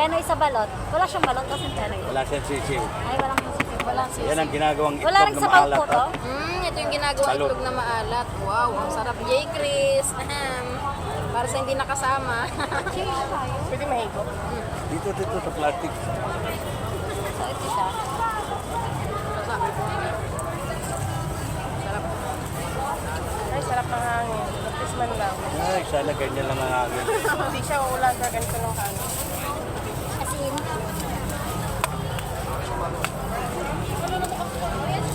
Penoy sa balot. Wala siyang balot kasi penoy. Wala siyang sisiw. Ay, walang sisig. Walang sisig. Yan ang ginagawang Wala itlog rin na sabaw maalat. po to. Ito yung ginagawa Balot. itlog na maalat. Wow, ang sarap. J. Chris. Ahem. Para sa hindi nakasama. Pwede mahigo. Dito sa plastic. So, ito siya. Ay, sarap ng hangin. Baptis man lang. Ay, sana ganyan lang ang hangin. Hindi siya uulan sa ganito ng hangin. Asin.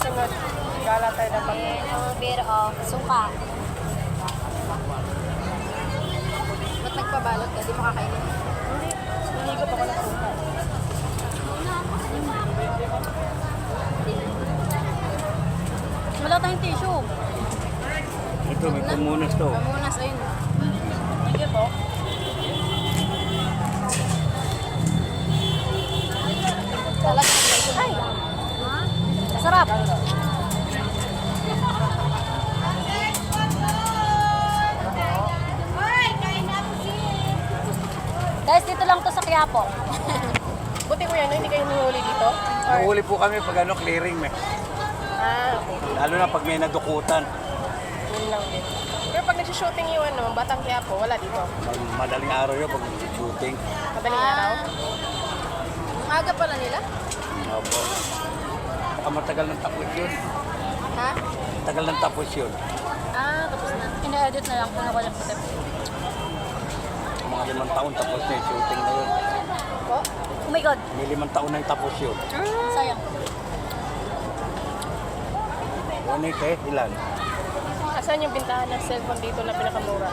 Sunod, gala tayo ng pag... Beer of suka. Ba't nagpabalot ka? Di makakainin. Hinigot ako ng suka. Wala tayong tissue. Ito, may pumunas to. Pamunas, ayun. Sige po. Talaga. Ay! Sarap. Guys, dito lang to sa Quiapo. Buti ko yan, no? Hindi kayo hinihuli dito? Or... Mahuli po kami pag ano, clearing. Okay. Lalo na pag may nadukutan. Yun lang din. Pero pag nag-shooting yung ano, Batang Quiapo, wala dito. Madaling araw yun pag shooting. Madaling araw. Ang aga pala nila. Opo. Baka matagal ng tapos yun. Ha? Tagal ng tapos yun. Tapos na. Ina-edit na lang kung wala puti. Mga 5 taon tapos na yung shooting na yun. Po? Oh my God. May 5 taon na yung tapos yun. Sayang. Unik ilan? Asan yung bintahan ng cellphone dito na pinakamura?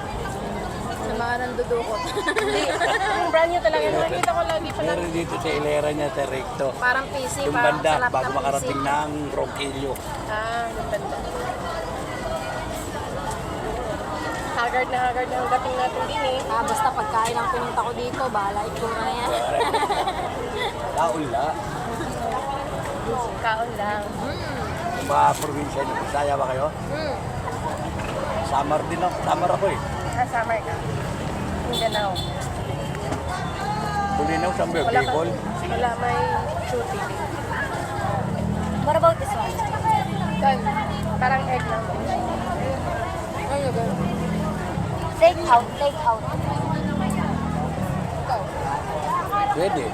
Sa mga nandudukot. Hindi. Yung brand new talaga. Nakikita ko lagi pa lang. Meron dito sa Ilera niya, sa Recto. Parang PC. Yung parang banda, sa laptop bago PC. makarating ng Ronquillo. Yung banda. Haggard na ang dating natin din eh. Basta pagkain ang pinunta ko dito, bahala itsura na yan. Kaula. Kaon lang. Yung mga probinsya niyo, Bisaya ba kayo? Samar din ako. Samar ako eh. Summer ka. Mindanao. Bulinaw, saan ba? Wala Bicol? Wala may shooting. What about this one? Doon. Parang egg lang. Ano ba? Take out, take out. Pwede.